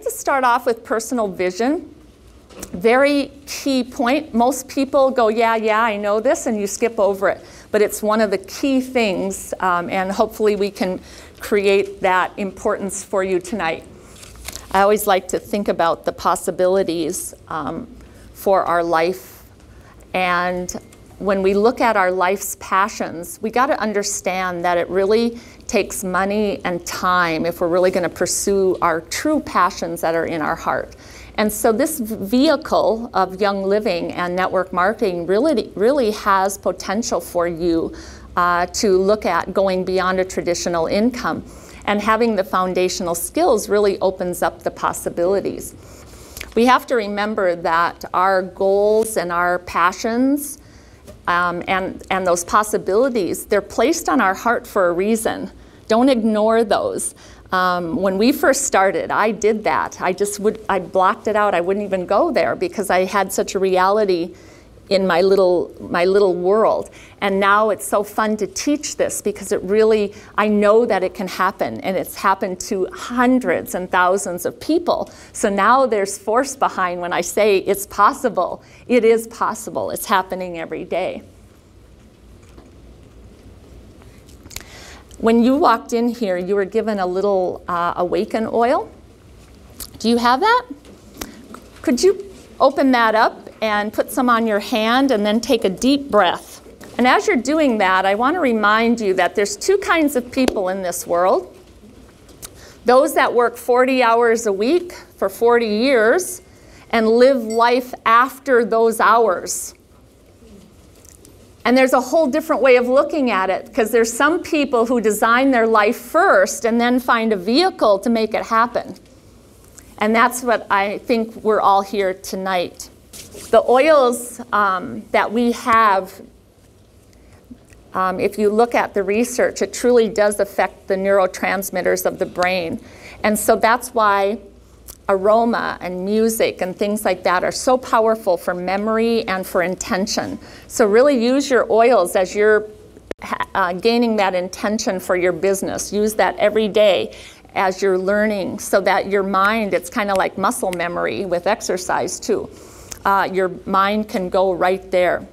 to start off with personal vision. Very key point. Most people go, yeah, I know this, and you skip over it. But it's one of the key things, and hopefully we can create that importance for you tonight. I always like to think about the possibilities for our life. And when we look at our life's passions, we got to understand that it really takes money and time if we're really going to pursue our true passions that are in our heart. And so this vehicle of Young Living and network marketing really has potential for you to look at going beyond a traditional income. And having the foundational skills really opens up the possibilities. We have to remember that our goals and our passions and those possibilities, they're placed on our heart for a reason. Don't ignore those. When we first started, I did that. I blocked it out. I wouldn't even go there because I had such a reality in my little world. And now it's so fun to teach this because I know that it can happen, and it's happened to hundreds and thousands of people. So now there's force behind when I say it's possible. It is possible. It's happening every day. When you walked in here, you were given a little Awaken oil. Do you have that? Could you open that up and put some on your hand and then take a deep breath? And as you're doing that, I want to remind you that there's two kinds of people in this world. Those that work 40 hours a week for 40 years and live life after those hours. And there's a whole different way of looking at it, because there's some people who design their life first and then find a vehicle to make it happen. And that's what I think we're all here tonight. The oils that we have, if you look at the research, it truly does affect the neurotransmitters of the brain. And so that's why aroma and music and things like that are so powerful for memory and for intention. So really use your oils as you're gaining that intention for your business. Use that every day as you're learning, so that your mind, it's kind of like muscle memory with exercise too. Your mind can go right there.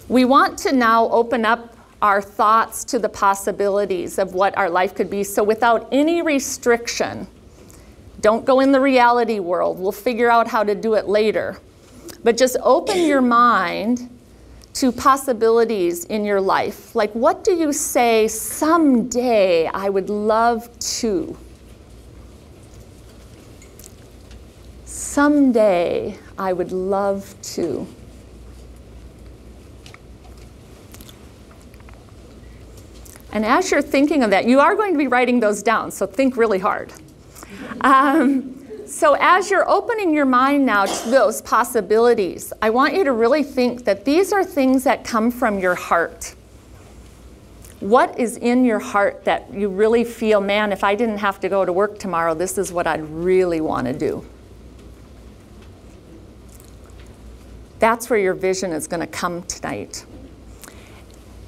We want to now open up our thoughts to the possibilities of what our life could be. So without any restriction, don't go in the reality world. We'll figure out how to do it later. But just open your mind to possibilities in your life. Like, what do you say, someday I would love to? Someday I would love to. And as you're thinking of that, you are going to be writing those down, so think really hard. So as you're opening your mind now to those possibilities, I want you to really think that these are things that come from your heart. What is in your heart that you really feel, man, if I didn't have to go to work tomorrow, this is what I'd really want to do? That's where your vision is going to come tonight.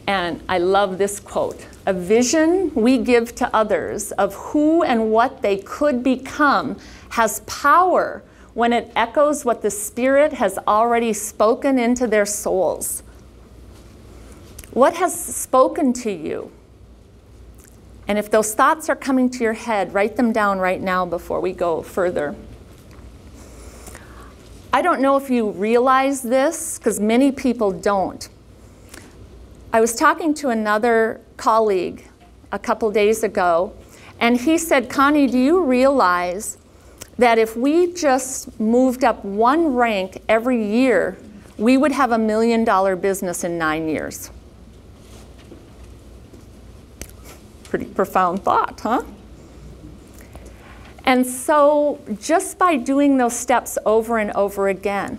And I love this quote. A vision we give to others of who and what they could become has power when it echoes what the Spirit has already spoken into their souls. What has spoken to you? And if those thoughts are coming to your head, write them down right now before we go further. I don't know if you realize this, because many people don't. I was talking to another colleague a couple days ago, and he said, Connie, do you realize that if we just moved up one rank every year, we would have $1 million business in 9 years? Pretty profound thought, huh? And so just by doing those steps over and over again.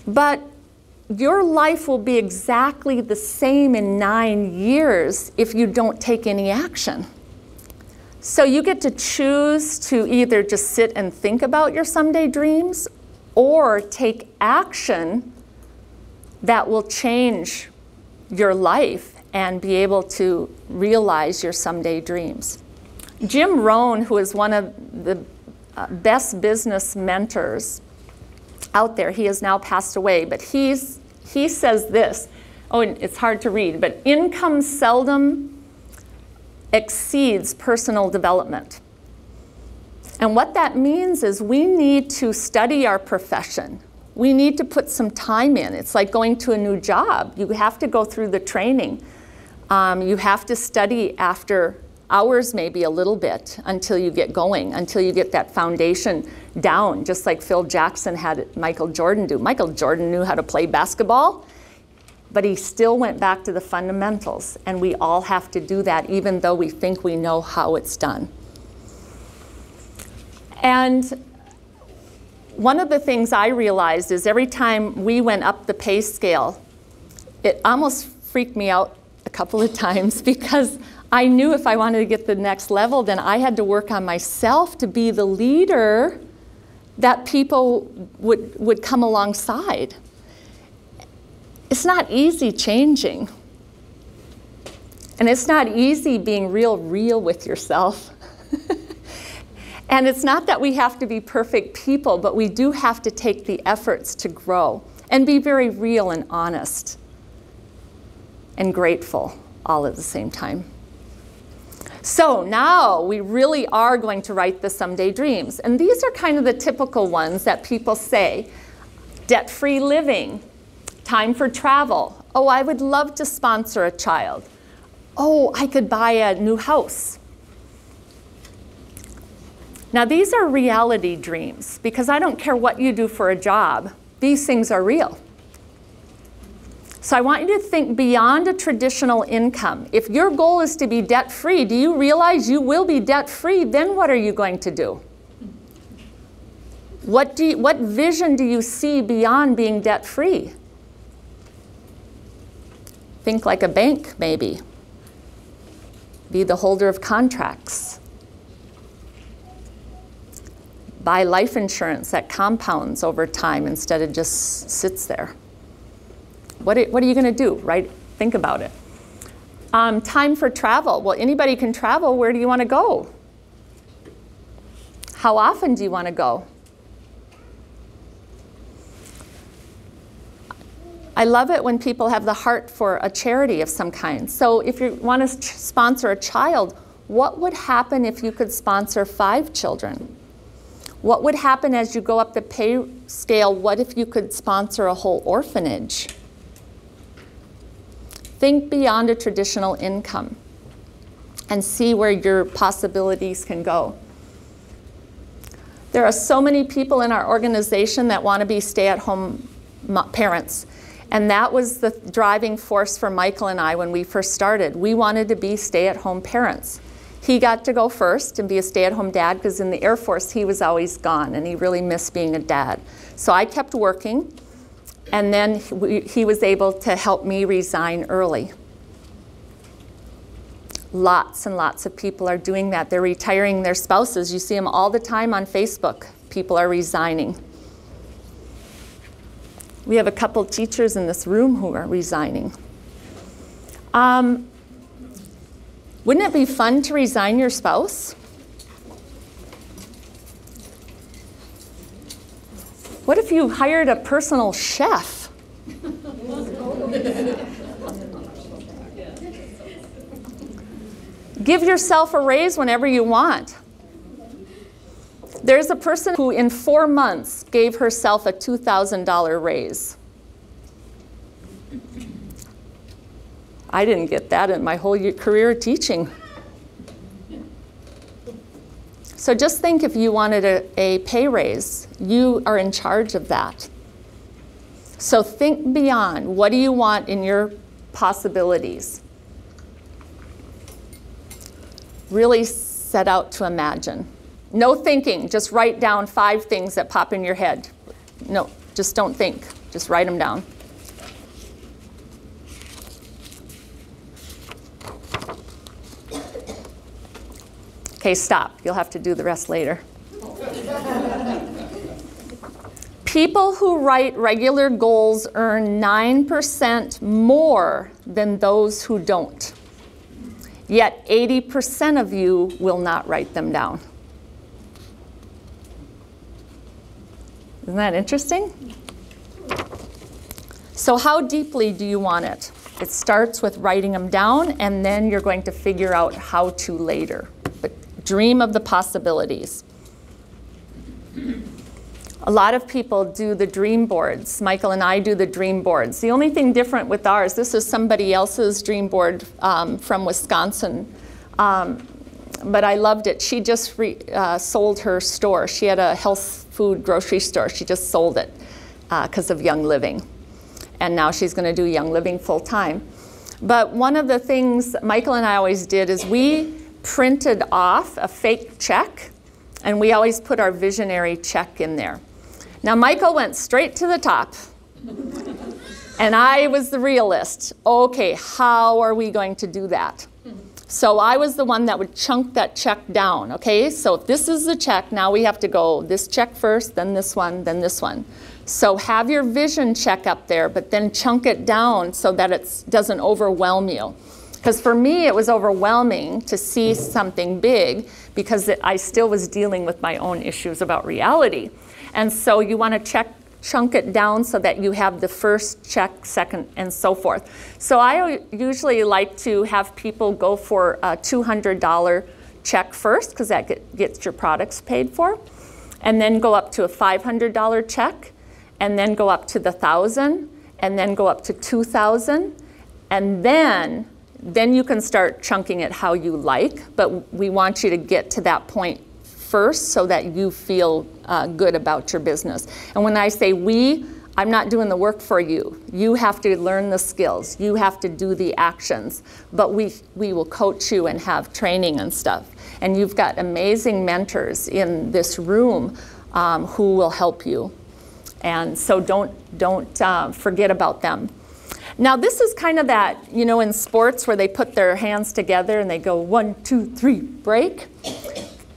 But your life will be exactly the same in 9 years if you don't take any action. So you get to choose to either just sit and think about your someday dreams or take action that will change your life and be able to realize your someday dreams. Jim Rohn, who is one of the best business mentors out there. He has now passed away, but he says this. Oh, and it's hard to read, but income seldom exceeds personal development. And what that means is we need to study our profession. We need to put some time in. It's like going to a new job. You have to go through the training. You have to study after hours, maybe a little bit, until you get going, until you get that foundation down, just like Phil Jackson had Michael Jordan do. Michael Jordan knew how to play basketball, but he still went back to the fundamentals. And we all have to do that, even though we think we know how it's done. And one of the things I realized is every time we went up the pay scale, it almost freaked me out a couple of times, because I knew if I wanted to get the next level, then I had to work on myself to be the leader that people would come alongside. It's not easy changing. And it's not easy being real with yourself. And it's not that we have to be perfect people, but we do have to take the efforts to grow and be very real and honest and grateful all at the same time. So now we really are going to write the someday dreams. And these are kind of the typical ones that people say. Debt-free living, time for travel. Oh, I would love to sponsor a child. Oh, I could buy a new house. Now these are reality dreams, because I don't care what you do for a job. These things are real. So I want you to think beyond a traditional income. If your goal is to be debt-free, do you realize you will be debt-free? Then what are you going to do? What vision do you see beyond being debt-free? Think like a bank, maybe. Be the holder of contracts. Buy life insurance that compounds over time instead of just sits there. What are you going to do, right? Think about it. Time for travel. Well, anybody can travel. Where do you want to go? How often do you want to go? I love it when people have the heart for a charity of some kind. So if you want to sponsor a child, what would happen if you could sponsor 5 children? What would happen as you go up the pay scale? What if you could sponsor a whole orphanage? Think beyond a traditional income and see where your possibilities can go. There are so many people in our organization that want to be stay-at-home parents. And that was the driving force for Michael and I when we first started. We wanted to be stay-at-home parents. He got to go first and be a stay-at-home dad, because in the Air Force he was always gone and he really missed being a dad. So I kept working, and then he was able to help me resign early. Lots and lots of people are doing that. They're retiring their spouses. You see them all the time on Facebook. People are resigning. We have a couple teachers in this room who are resigning. Wouldn't it be fun to resign your spouse? What if you hired a personal chef? Give yourself a raise whenever you want. There's a person who in 4 months gave herself a $2,000 raise. I didn't get that in my whole career teaching. So just think, if you wanted a pay raise, you are in charge of that. So think beyond. What do you want in your possibilities? Really set out to imagine. No thinking, just write down 5 things that pop in your head. No, just don't think, just write them down. Okay, stop. You'll have to do the rest later. People who write regular goals earn 9% more than those who don't. Yet 80% of you will not write them down. Isn't that interesting? So how deeply do you want it? It starts with writing them down, and then you're going to figure out how to later. But dream of the possibilities. A lot of people do the dream boards. Michael and I do the dream boards. The only thing different with ours, this is somebody else's dream board from Wisconsin, but I loved it. She just sold her store. She had a health food grocery store. She just sold it because of Young Living. And now she's going to do Young Living full time. But one of the things Michael and I always did is we printed off a fake check, and we always put our visionary check in there. Now Michael went straight to the top, and I was the realist. Okay, how are we going to do that? So I was the one that would chunk that check down, okay? So if this is the check, now we have to go this check first, then this one, then this one. So have your vision check up there, but then chunk it down so that it doesn't overwhelm you. Because for me, it was overwhelming to see something big because I still was dealing with my own issues about reality. And so you want to chunk it down so that you have the first check, second, and so forth. So I usually like to have people go for a $200 check first, because that gets your products paid for, and then go up to a $500 check, and then go up to the $1,000, and then go up to $2,000, and then you can start chunking it how you like, but we want you to get to that point first so that you feel good about your business. And when I say we, I'm not doing the work for you. You have to learn the skills. You have to do the actions. But we will coach you and have training and stuff. And you've got amazing mentors in this room who will help you. And so don't forget about them. Now this is kind of that, you know, in sports where they put their hands together and they go 1, 2, 3, break.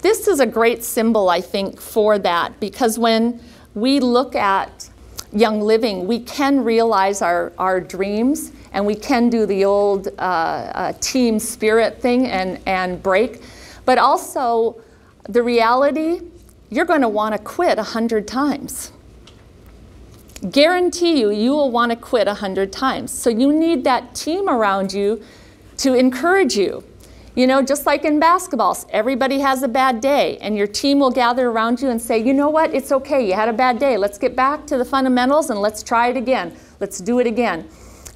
This is a great symbol, I think, for that, because when we look at Young Living, we can realize our dreams, and we can do the old team spirit thing and break. But also, the reality, you're going to want to quit 100 times. Guarantee you, you will want to quit 100 times. So you need that team around you to encourage you. You know, just like in basketball, everybody has a bad day, and your team will gather around you and say, you know what, it's okay, you had a bad day. Let's get back to the fundamentals and let's try it again. Let's do it again.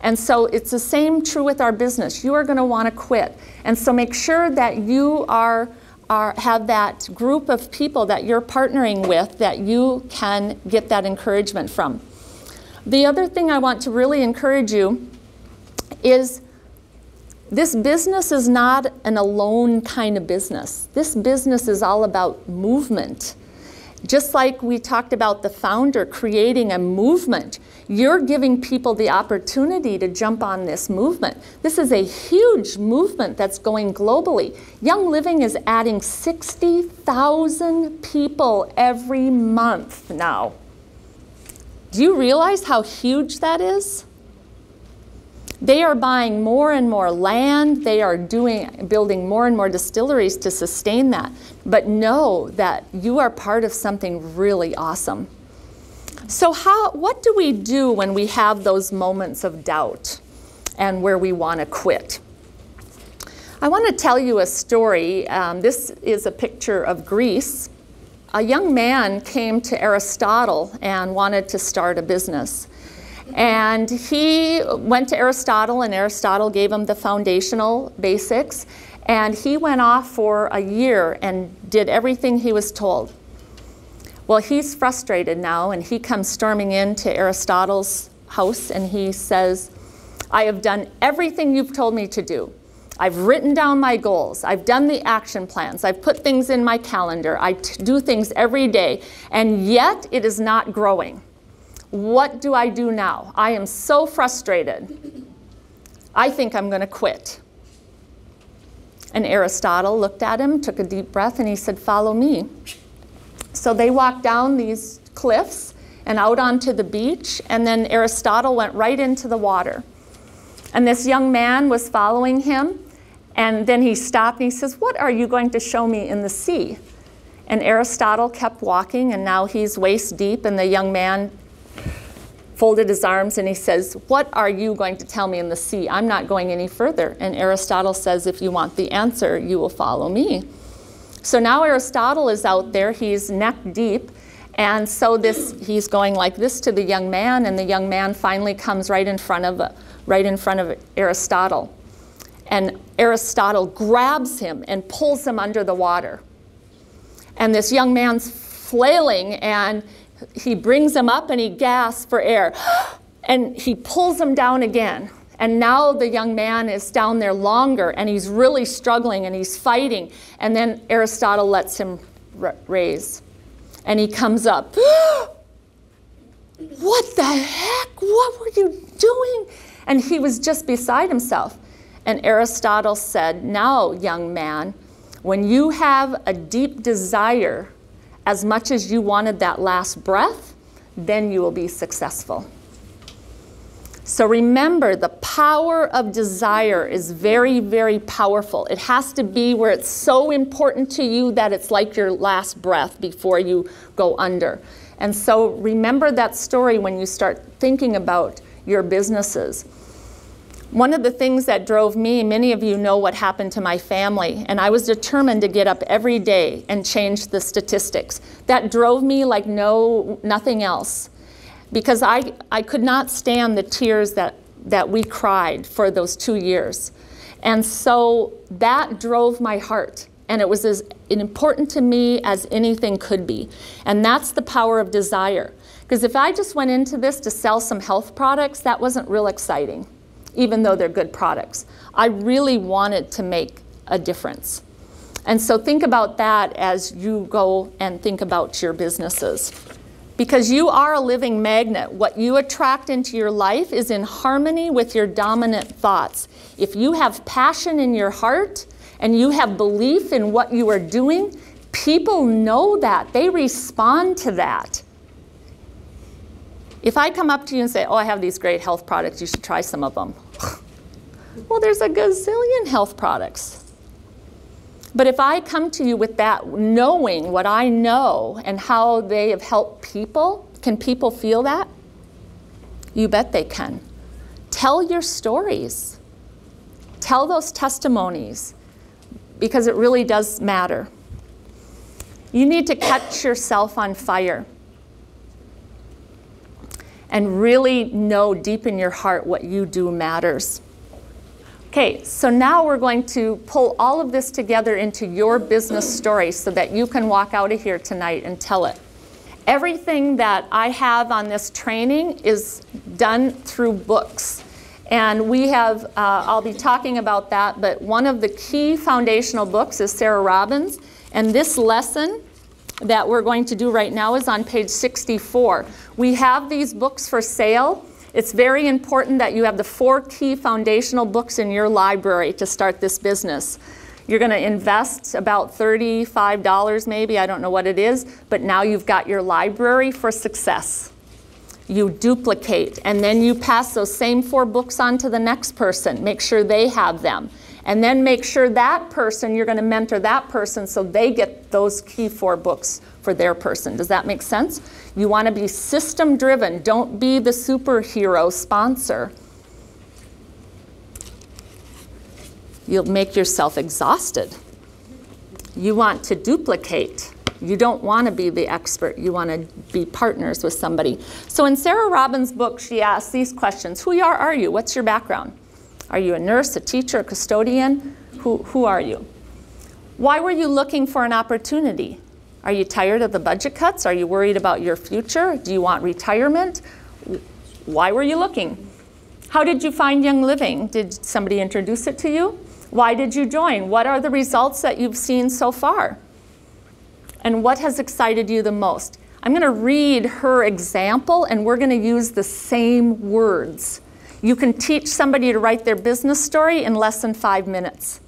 And so it's the same true with our business. You are going to want to quit. And so make sure that you have that group of people that you're partnering with that you can get that encouragement from. The other thing I want to really encourage you is this business is not an alone kind of business. This business is all about movement. Just like we talked about the founder creating a movement, you're giving people the opportunity to jump on this movement. This is a huge movement that's going globally. Young Living is adding 60,000 people every month now. Do you realize how huge that is? They are buying more and more land. They are building more and more distilleries to sustain that. But know that you are part of something really awesome. So what do we do when we have those moments of doubt and where we want to quit? I want to tell you a story. This is a picture of Greece. A young man came to Aristotle and wanted to start a business. And he went to Aristotle, and Aristotle gave him the foundational basics. And he went off for a year and did everything he was told. Well, he's frustrated now, and he comes storming into Aristotle's house, and he says, I have done everything you've told me to do. I've written down my goals. I've done the action plans. I've put things in my calendar. I do things every day, and yet it is not growing. What do I do now? I am so frustrated. I think I'm going to quit. And Aristotle looked at him, took a deep breath, and he said, follow me. So they walked down these cliffs and out onto the beach, and then Aristotle went right into the water. And this young man was following him, and then he stopped and he says, what are you going to show me in the sea? And Aristotle kept walking, and now he's waist deep, and the young man folded his arms and he says, "What are you going to tell me in the sea? I'm not going any further." And Aristotle says, "If you want the answer, you will follow me." So now Aristotle is out there, he's neck deep, and so he's going like this to the young man, and the young man finally comes right in front of Aristotle. And Aristotle grabs him and pulls him under the water. And this young man's flailing, and he brings him up and he gasps for air. And he pulls him down again. And now the young man is down there longer, and he's really struggling, and he's fighting. And then Aristotle lets him raise. And he comes up. "What the heck? What were you doing?" And he was just beside himself. And Aristotle said, "Now, young man, when you have a deep desire, as much as you wanted that last breath, then you will be successful." So remember, the power of desire is very, very powerful. It has to be where it's so important to you that it's like your last breath before you go under. And so remember that story when you start thinking about your businesses. One of the things that drove me, many of you know what happened to my family, and I was determined to get up every day and change the statistics. That drove me like nothing else, because I could not stand the tears that we cried for those 2 years. And so that drove my heart, and it was as important to me as anything could be. And that's the power of desire. Because if I just went into this to sell some health products, that wasn't real exciting, even though they're good products. I really wanted to make a difference. And so think about that as you go and think about your businesses. Because you are a living magnet. What you attract into your life is in harmony with your dominant thoughts. If you have passion in your heart and you have belief in what you are doing, people know that. They respond to that. If I come up to you and say, "Oh, I have these great health products, you should try some of them." Well, there's a gazillion health products. But if I come to you with that, knowing what I know and how they have helped people, can people feel that? You bet they can. Tell your stories. Tell those testimonies, because it really does matter. You need to catch yourself on fire and really know deep in your heart what you do matters. Okay, so now we're going to pull all of this together into your business story so that you can walk out of here tonight and tell it. Everything that I have on this training is done through books. And we have, I'll be talking about that, but one of the key foundational books is Sarah Robbins. And this lesson that we're going to do right now is on page 64. We have these books for sale. It's very important that you have the 4 key foundational books in your library to start this business. You're going to invest about $35 maybe, I don't know what it is, but now you've got your library for success. You duplicate, and then you pass those same 4 books on to the next person. Make sure they have them. And then make sure that person, you're going to mentor that person so they get those key 4 books for their person. Does that make sense? You want to be system driven. Don't be the superhero sponsor. You'll make yourself exhausted. You want to duplicate. You don't want to be the expert. You want to be partners with somebody. So in Sarah Robbins' book, she asks these questions. Who are you? What's your background? Are you a nurse, a teacher, a custodian? Who are you? Why were you looking for an opportunity? Are you tired of the budget cuts? Are you worried about your future? Do you want retirement? Why were you looking? How did you find Young Living? Did somebody introduce it to you? Why did you join? What are the results that you've seen so far? And what has excited you the most? I'm going to read her example, and we're going to use the same words. You can teach somebody to write their business story in less than 5 minutes.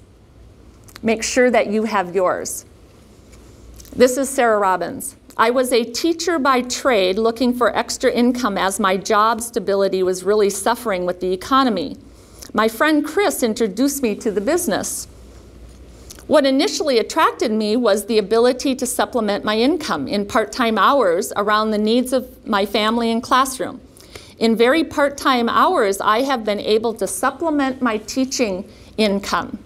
Make sure that you have yours. This is Sarah Robbins. I was a teacher by trade looking for extra income as my job stability was really suffering with the economy. My friend Chris introduced me to the business. What initially attracted me was the ability to supplement my income in part-time hours around the needs of my family and classroom. In very part-time hours, I have been able to supplement my teaching income.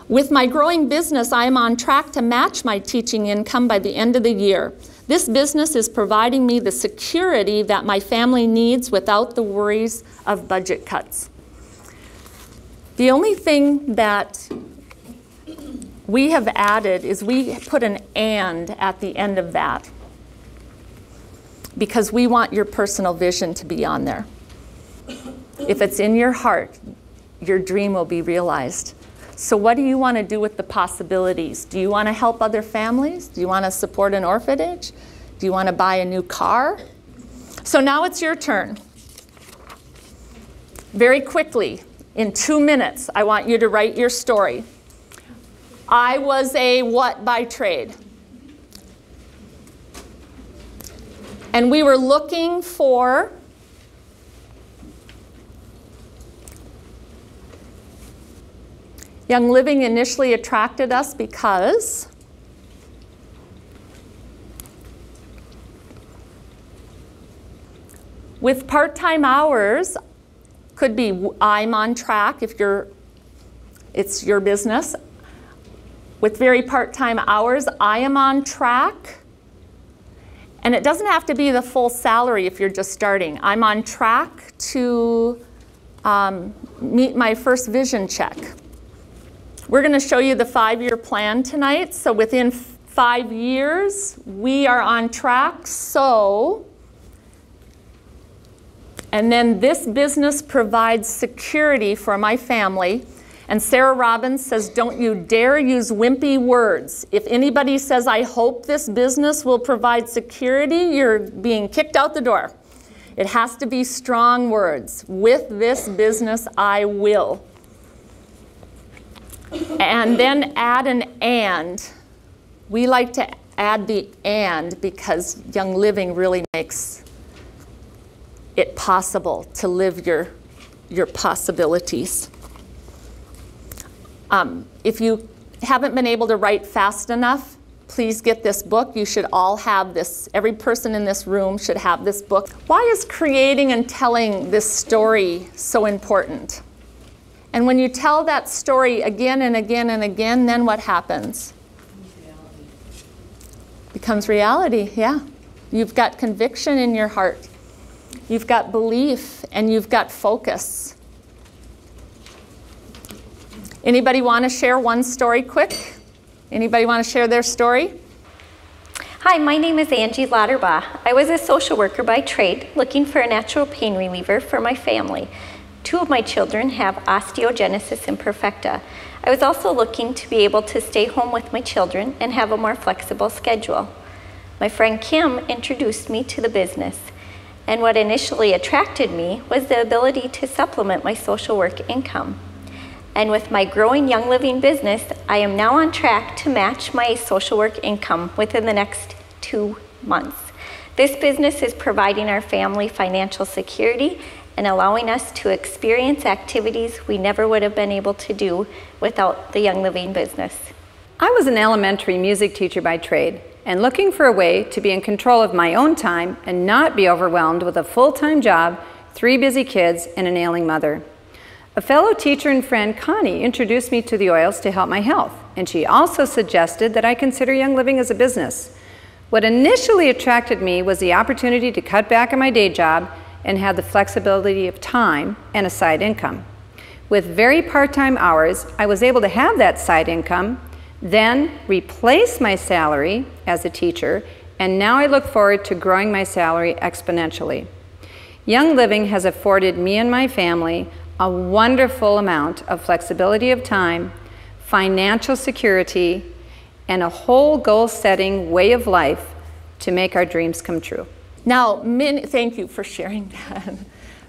With my growing business, I am on track to match my teaching income by the end of the year. This business is providing me the security that my family needs without the worries of budget cuts. The only thing that we have added is we put an "and" at the end of that because we want your personal vision to be on there. If it's in your heart, your dream will be realized. So what do you want to do with the possibilities? Do you want to help other families? Do you want to support an orphanage? Do you want to buy a new car? So now it's your turn. Very quickly, in 2 minutes, I want you to write your story. I was a what by trade? And we were looking for Young Living initially attracted us because with part-time hours, could be I'm on track if it's your business. With very part-time hours, I am on track. And it doesn't have to be the full salary if you're just starting. I'm on track to meet my first vision check. We're going to show you the 5-year plan tonight. So within 5 years, we are on track. So, and then this business provides security for my family. And Sarah Robbins says, don't you dare use wimpy words. If anybody says, I hope this business will provide security, you're being kicked out the door. It has to be strong words. With this business, I will. And then add an and. We like to add the and because Young Living really makes it possible to live your possibilities. If you haven't been able to write fast enough, please get this book. You should all have this. Every person in this room should have this book. Why is creating and telling this story so important? And when you tell that story again and again and again, then what happens? Becomes reality, yeah. You've got conviction in your heart. You've got belief and you've got focus. Anybody want to share one story quick? Anybody want to share their story? Hi, my name is Angie Lauterbach. I was a social worker by trade, looking for a natural pain reliever for my family. 2 of my children have osteogenesis imperfecta. I was also looking to be able to stay home with my children and have a more flexible schedule. My friend Kim introduced me to the business, and what initially attracted me was the ability to supplement my social work income. And with my growing Young Living business, I am now on track to match my social work income within the next 2 months. This business is providing our family financial security and allowing us to experience activities we never would have been able to do without the Young Living business. I was an elementary music teacher by trade and looking for a way to be in control of my own time and not be overwhelmed with a full-time job, 3 busy kids, and an ailing mother. A fellow teacher and friend, Connie, introduced me to the oils to help my health, and she also suggested that I consider Young Living as a business. What initially attracted me was the opportunity to cut back on my day job and have the flexibility of time and a side income. With very part-time hours, I was able to have that side income, then replace my salary as a teacher, and now I look forward to growing my salary exponentially. Young Living has afforded me and my family a wonderful amount of flexibility of time, financial security, and a whole goal-setting way of life to make our dreams come true. Now, thank you for sharing that.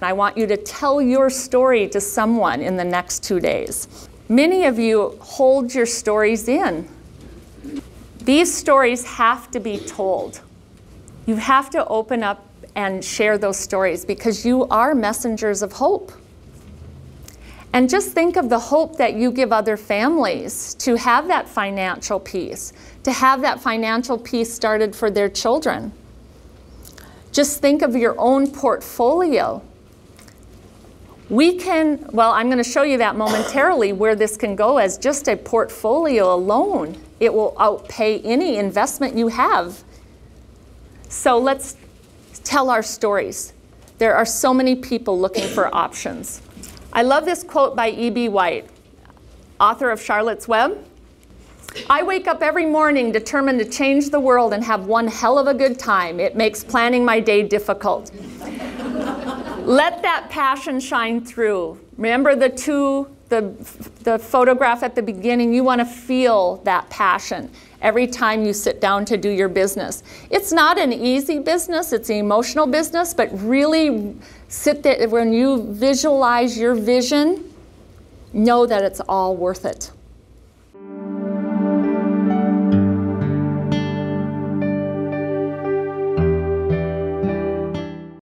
I want you to tell your story to someone in the next 2 days. Many of you hold your stories in. These stories have to be told. You have to open up and share those stories because you are messengers of hope. And just think of the hope that you give other families to have that financial peace, to have that financial peace started for their children. Just think of your own portfolio. We can, well, I'm going to show you that momentarily where this can go as just a portfolio alone. It will outpay any investment you have. So let's tell our stories. There are so many people looking for options. I love this quote by E.B. White, author of Charlotte's Web. I wake up every morning determined to change the world and have one hell of a good time. It makes planning my day difficult. Let that passion shine through. Remember the photograph at the beginning? You want to feel that passion every time you sit down to do your business. It's not an easy business, it's an emotional business, but really sit there when you visualize your vision, know that it's all worth it.